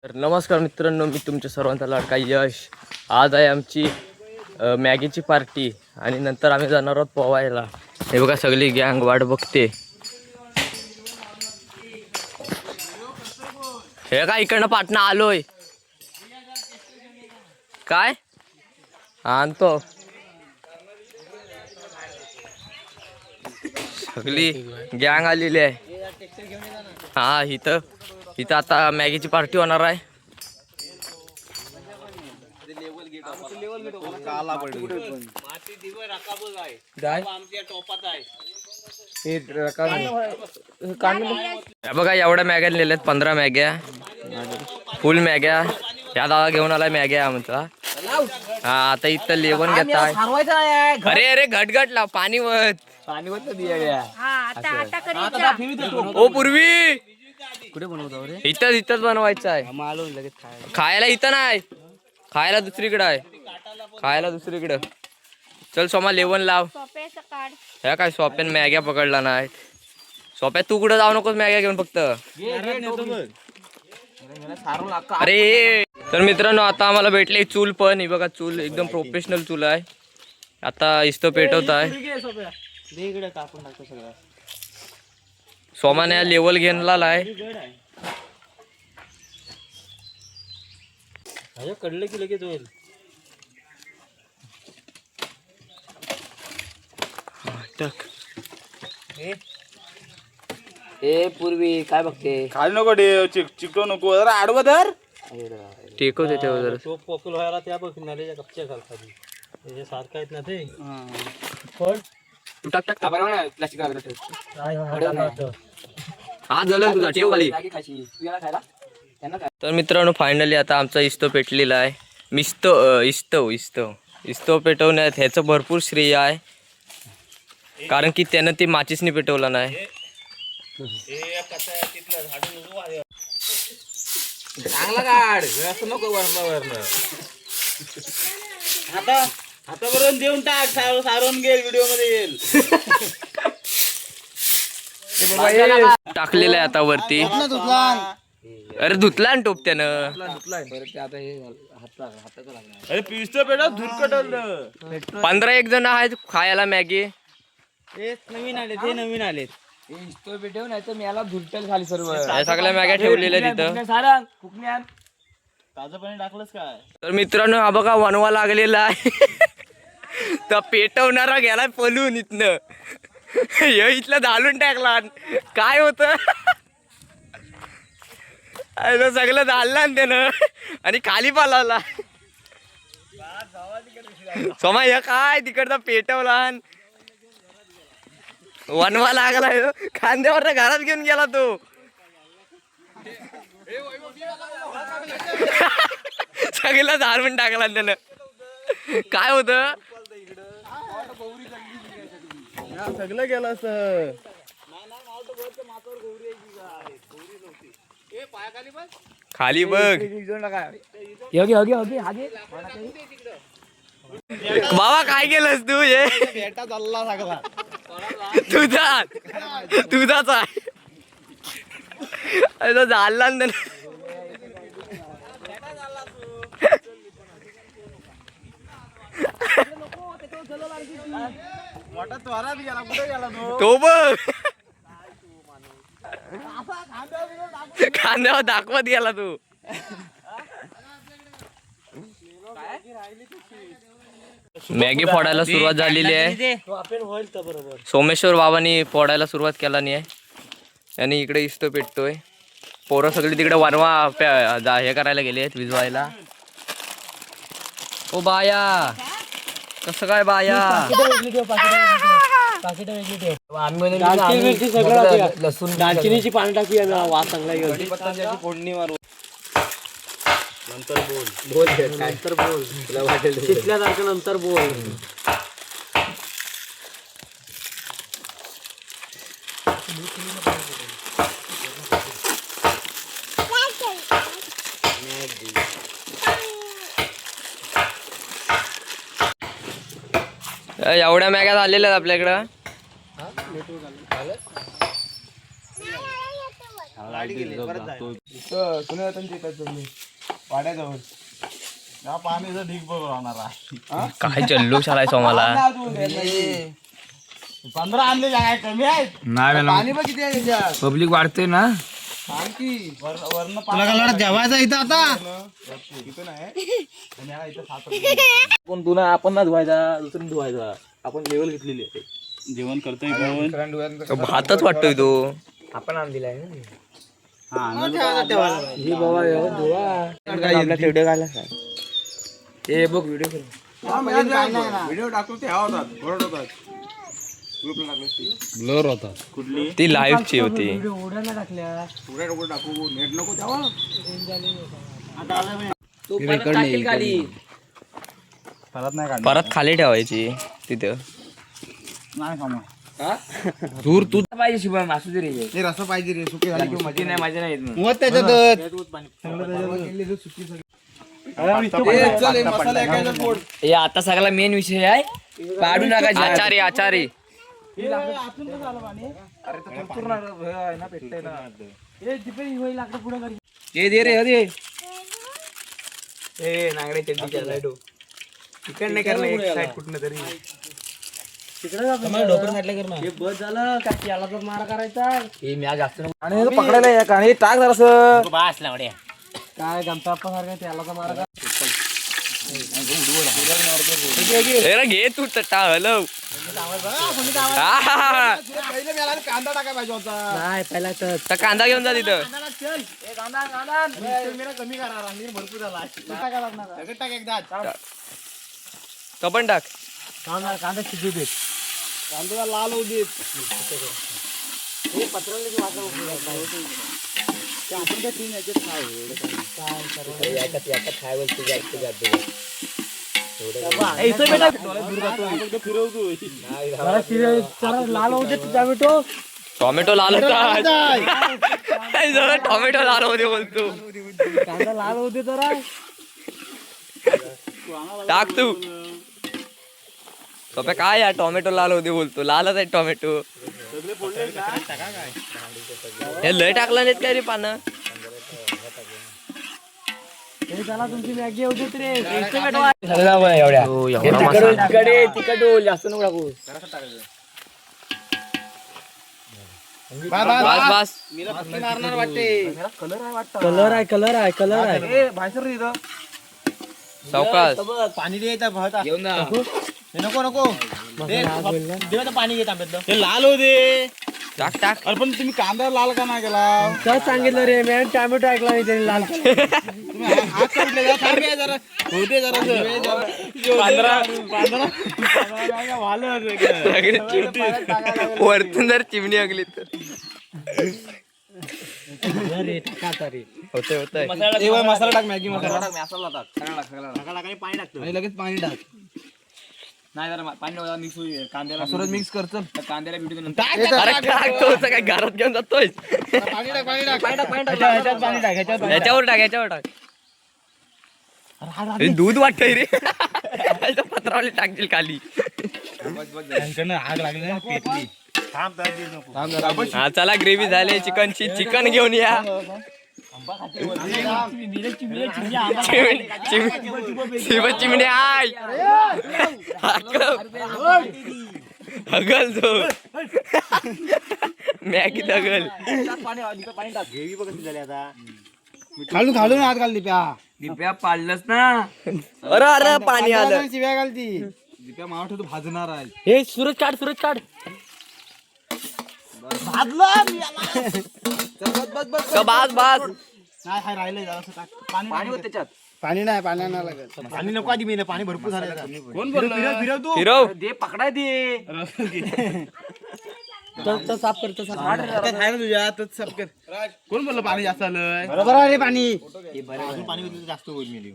तर नमस्कार मित्रांनो, मी तुमच्या सर्वांचा लाडका यश. आज आहे आमची मॅगीची पार्टी आणि नंतर आम्ही जाणार आहोत पोवायला. हे बघा सगळी गँग वाट बघते. हे का इकडनं पाटणा आलोय काय आणतो. सगळी गँग आलेली आहे. हा इथं आता मॅगीची पार्टी होणार आहे. बघा एवढ्या मॅग्या लिहिल्यात, 15 मॅग्या, फुल मॅग्या. या दादा घेऊन आलाय मॅग्या आमचा. हा आता इथं लेवण घेताय. अरे अरे घटघट लाव, पाणी वत ओ पूर्वी कुठे बनवतो रे? इथंच बनवायचं आहे. खायला इथं नाही, खायला दुसरीकडे आहे. खायला दुसरीकडे. चल सोमा लेवण लाव. ह्या काय सोप्यान मॅग्या पकडला नाही. सोप्या तू कुठं जाऊ नकोस मॅग्या घेऊन फक्त. अरे तर मित्रांनो, आता आम्हाला भेटले चूल. पण ही बघा चूल एकदम प्रोफेशनल चूल आहे. आता इस्तो पेटवत आहे. सोमाने लेवल घेणला आहे. कडलं की लगेच होईल. ए पूर्वी काय बघते? खाली नको चिकटो नको, जरा आडवं धर. टेको देते जरा. तो पॉप्युल व्हायला त्या बघ नाल्याच्या कपच्या खाली त्याच्या सारखं आहेत ना ते. पण टाक टाक प्लास्टिक. हा झालं तुझा ठेव खाली. तर मित्रांनो, फायनली आता आमचा इस्तो पेटलेला आहे. इस्तो पेटवण्यात ह्याचं भरपूर श्रेय आहे, कारण की त्यानं ते माचीसनी पेटवला नाही. चांगला काढ, असं नको वरण. हातावरून देऊन टाक, सारून गेल व्हिडिओ मध्ये येईल. टाकलेलं आहे आता वरती. अरे धुतला ना टोप त्यानं. अरे पिस्तो पेटा धुरकटलं. 15 जण आहेत खायला मॅगी. नवीन आले ते नवीन आलेत. पेटव नाही तर मला धुलटेल खाली सर्व. सगळ्या मॅग्या ठेवलेल्या तिथं. ताजं पाणी टाकलंस काय? तर मित्रांनो, हा बघा वनवा लागलेला आहे. तर पेटवणारा गेला पळून इथनं. इथलं घालून टाकला. काय होत सगळं झालं त्यानं आणि खाली पालावला. सोमा हे काय तिकडचा पेटवला. वनवा लागला. खांद्यावर घरात घेऊन गेला तो. सगळं झाडून टाकला त्यानं. काय होत सगळं गेलं असं. खाली बघ बाबा, काय केलंस तू? हे बेटा चालला सगळा तुझाच आहे. झाला ना तो बघ. खांद्यावर दाखवत गेला तू. मॅगी फोडायला सुरुवात झालेली आहे. सोमेश्वर बाबांनी फोडायला सुरुवात केला नाही आहे आणि इकडे इस्तो पेटतोय. पोरं सगळी तिकडे वनवा हे करायला गेले, विजवायला. ओ बाया, कसं काय बाया? लसूण दालचिनीची पानं टाकूया, वास चांगला येईल. फोडणी मारू. नंतर बोल नंतर बोल. तुला वाटेल शिकल्यासारखं नंतर बोल. एवढ्या मॅग्या झालेल्या आहेत आपल्याकडं. वाड्याजवळ त्या पाण्याचा ढीक बघ राहणार आहे. काय जल्लोष आलाय सोमाला. 15 आणले काय कमी आहेत. पाणी बघ किती आहे त्याच्यात. पब्लिक वाढते ना. तुला जेवायचा इथं आता पण तुला आपण ना धुवायचा दुसऱ्या धुवायचा. आपण लेवल घेतलेली आहे. जेवण करतोय भातच वाटतोय तो. आपण आम दिलाय ना. व्हिडिओ टाकतो ते होतात ब्लर होता. कुठली ती लाईव्हची होती. टाकू नेट नको तेव्हा परत नाही काढणार. परत खाली ठेवायची तिथं. नाही खामा. दूर तू पाहिजे शिवम असू दे रे. ते रस पाहिजे रे. सुकी झाली किंवा मजा नाही. माझ्या नाही मग त्याच्यात हे आता सगळा मेन विषय आहे. पाडू नका आचारी आचारी. दे रे अरे नागडे चिकन नाही करणार एक साईड कुठनं तरी. बस झालं काय त्याला तर मारा करायचा. हे मी आज जास्त पकडायला या आणि टाक जरासं. काय गमता सारखं त्याला तर मारा. घे तू टट्टा हलव. कांदा टाकाय पाहिजे होता. नाही पहिला तर कांदा घेऊन जा तिथं. कमी करा रांगीर भरपूर झाला. टाक एकदा. तो पण टाक. कांदा शिजू देत. कांदा लाल होऊ देत. लाल होऊ देत टोमॅटो. टोमॅटो लाल होता. जरा टोमॅटो लाल होते बोलतो. कांदा लाल होऊ दे जरा. टाक तू. पप्पा काय या टोमॅटो लाल होते बोलतो. लालच आहे टोमॅटो. हे लय टाकलं नाहीत काय रे पानं. त्याला तुमची मॅगी होऊ देत रे. तिखट होईल जास्त नको टाकू. बस बस. कलर आहे. सावकाश. पाणी द्यायचं घेऊन ना. नको पाणी घेत आंब्यात. ते लाल होते. टाक टाक. अरे पण तुम्ही कांदा लाल का नाही केला. काय सांगितलं रे मी टोमॅटो ऐकला नाही त्यांनी लाल. वरतून जर चिमणी अगली तर होते होते. मसाला टाक. मॅगी मसाला टाक. पाणी टाकतो आणि लगेच पाणी टाक. नाही जरा पाणी मिक्स होईल. कांद्याला मिक्स कर. कांद्याला काय घरात घेऊन जातोय. याच्यावर टाक. दूध वाटतंय रे. पत्रावले टाकतील खाली. आग लागली ना पेटली. हा चला ग्रेव्ही झाली चिकनची. चिकन घेऊन या. चिमणी आय हगल तो. मॅगी दगल. खालून हात घाल. दिप्या पाडलंच ना. अरे पाणी आलं. शिव्या घालती. दिप्या मावा ठेवतो भाजणार आहे. हे सूरज काढ. बस नाही राहिलंय पाणी होत त्याच्यात. पाणी नाही लागत. पाणी नको आधी. मी पाणी भरपूर झालं. कोण फिरव तू. फिरव दे पकडाय दे. साफ कर. साफ कर. कोण बोललं पाणी जास्त आलंय. बरोबर आहे रे. पाणी पाणी जास्त होईल. मी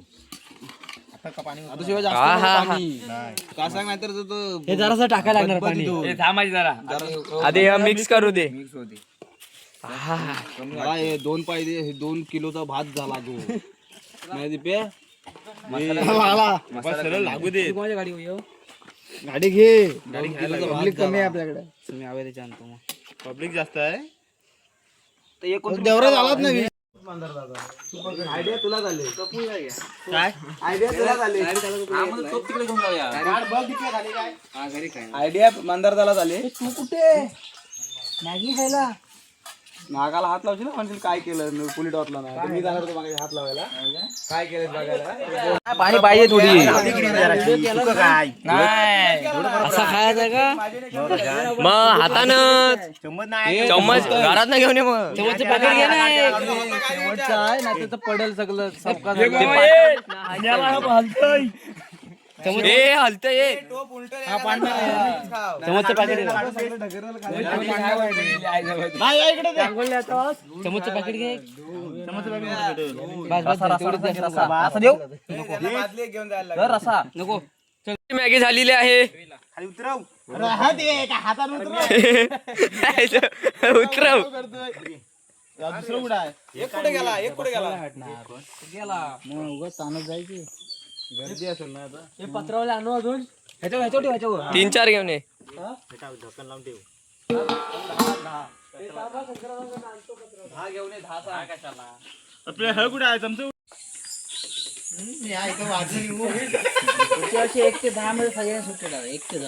का सांग नाही तर हे जरासं टाकायला लागणार पाणी. थांबायची जरा आधी मिक्स करू दे. दोन पाहिजे. 2 किलोचा भात झाला तो. नाही दिप्या लागू दे. गाडी घे. पब्लिक कमी आहे आपल्याकडे. तुम्ही आणतो. पब्लिक जास्त आहे. देवरा झालाच नाही. आयडिया तुला झाली काय आयडिया तुला झाली तिकडे घेऊन जाऊया आयडिया मंदार झाला झाले तू कुठे मॅगी खायला नागाला हात लावशील ना म्हणशील काय केलं पोलीट वाटला नाही मी जाणार होतो मागे हात लावायला काय केलं बघायला पाणी पाहिजे थोडी असा खायचा का मग हातानं चम्मच घरात ना घेऊन ये मग शेवटचं पॅकेट घे ना शेवटचं आहे ना तर पडेल सगळं सबका ए हलतंय चमचचं पॅकेट चमचचं पॅकेट घे रसा देऊ रसा नको मॅगी झालेली आहे उतरव दुसरं कुठं आहे एक कुठे गेला गेला मग उगाच ताणत जायची गर्दी असेल ना आता हे पत्रावले आणू अजून ह्याच्यावर 3-4 घेऊन ये ढक्कन लावून ठेव आपल्या हळ कुठे आहे चमचं 1 ते 10 मध्ये सगळ्यांना सुट्टी 1 ते 10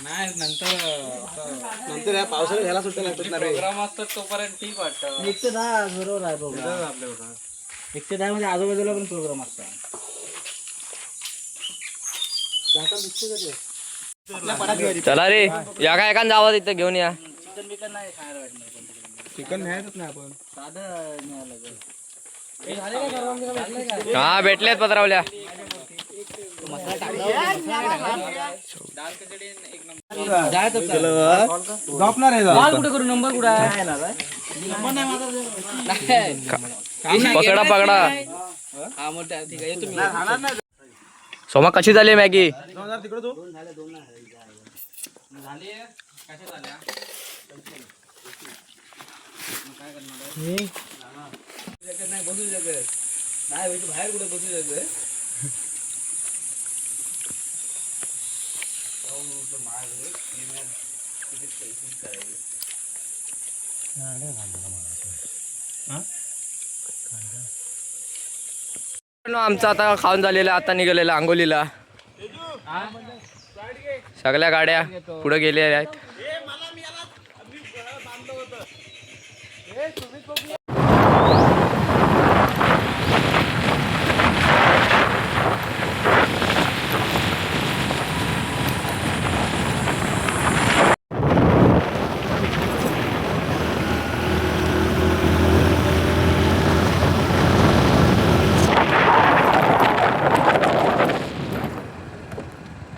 नाही नंतर या पावसाळ्यात ह्याला सुट्ट्या लागतात ना प्रोग्राम असतात तोपर्यंत ठीक वाटतं 1 ते 10 बरोबर आहे प्रोग्राम आपल्याला 1 ते 10 मध्ये आजूबाजूला पण प्रोग्राम असतात चला रे या काय एका जावा तिथं घेऊन या चिकन बिकन नाही खायला भेटणार चिकन न्यायचंच नाही आपण साधं न्यायला लागेल हे झाले का सर्वांना भेटले का हा भेटलेत पत्रावल्या झोपणार आहे कॉल कुठे करू नंबर कुठे आहे नंबर नाही माझा पकडा पकडा हा मोठा ठीक आहे येतो मी सोमा कशी झाली मॅगी तिकडे तू नाही बसू शकत नाही बाहेर कुठे बसू शकत आमचं आता खाऊन झालेलं आता निघालेलं आंगोलीला सगळ्या गाड्या पुढे गेलेल्या आहेत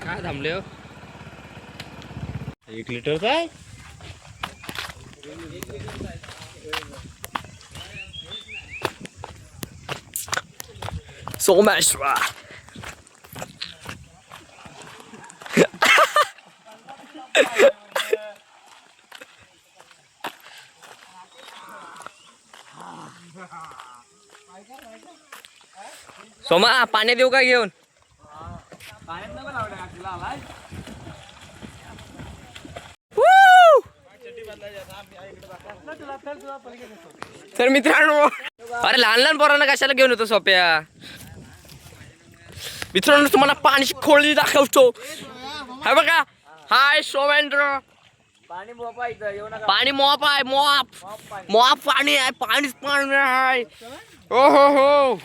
काय थांबले हो 1 लिटर काय सोमेश्वर सोमा पाणी देऊ का घेऊन तर मित्रांनो अरे लहान लहान पोरांना कशाला घेऊन येतो सोप्या मित्रांनो तुम्हाला पाण्याची खोळी दाखवतो हा बघा हाय सोमेंद्र पाणी मोप आहे मोप पाणी आहे पाणीच पाणी आहे हो हो हो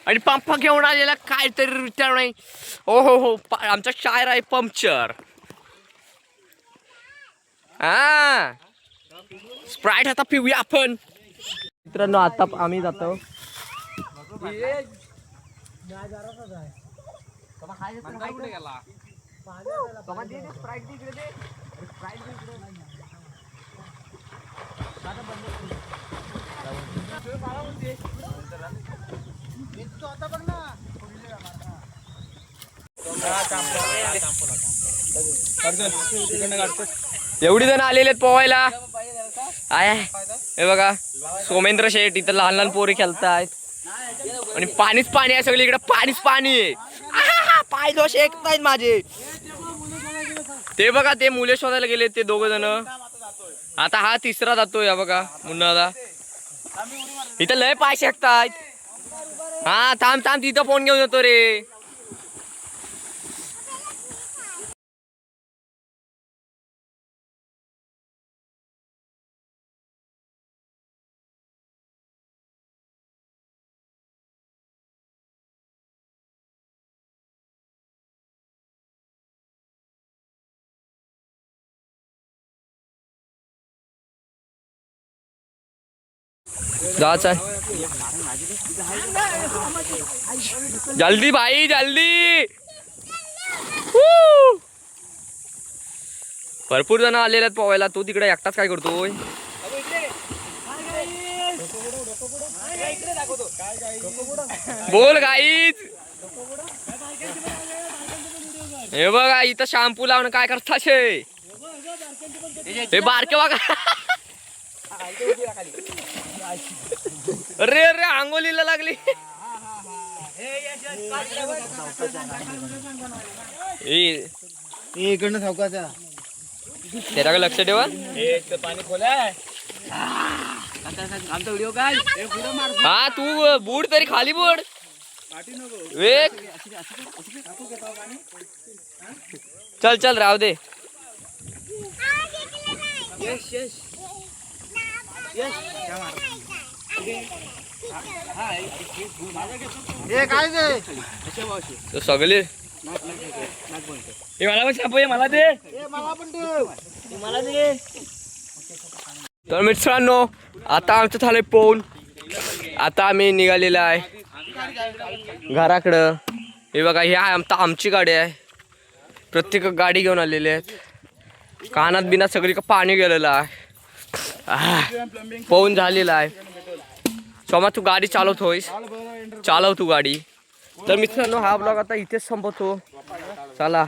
आणि पंप घेऊन आलेला काहीतरी विचार नाही हो हो हो आमचा शायर आहे पंक्चर हा स्प्राईट आता पिऊया आपण मित्रांनो आता आम्ही जातो एवढी जण आलेले आहेत पोहायला आहे हे बघा सोमेंद्र शेठ इथं लहान लहान पोरी खेळतायत आणि पाणीच पाणी आहे सगळीकडे पाणीच पाणी आहे पाय दोष एक नाहीत माझे ते बघा ते मुले शोधायला गेले ते 2 जण आता हा 3रा जातोय या बघा मुन्नादा इथं लय पाय शेकतायत. हा थांब थांब तिथं फोन घेऊन येतो रे. जायचं आहे. जल्दी भाई जल्दी. भरपूर जण आलेले आहेत पोहायला. तू तिकडे एकटाच काय करतोय? बोल गाईच. हे बघा इथं शॅम्पू लावणं काय करता शे. हे बारके बघा. अरे अरे आंघोलीला लागली. इकडनं सावकाचा त्याला लक्ष ठेवा. पाणी खोलाय आमचा व्हिडिओ काय हा तू बूड तरी खाली बूड. वेग चल चल राहू दे. काय तो सगळे मला पण शापू मला दे मला दे. तर मित्रांनो आता आमचं झालंय पोहून. आता आम्ही निघालेलं आहे घराकडं. हे बघा ही आमची गाडी आहे. प्रत्येक गाडी घेऊन आलेली आहेत. कानात बिनात सगळी पाणी गेलेलं आहे. पोहून झालेलं आहे. सोमा तू गाडी चालवतोयस. चालव तू गाडी. तर मित्रांनो हा ब्लॉग आता इथेच संपवतो. चला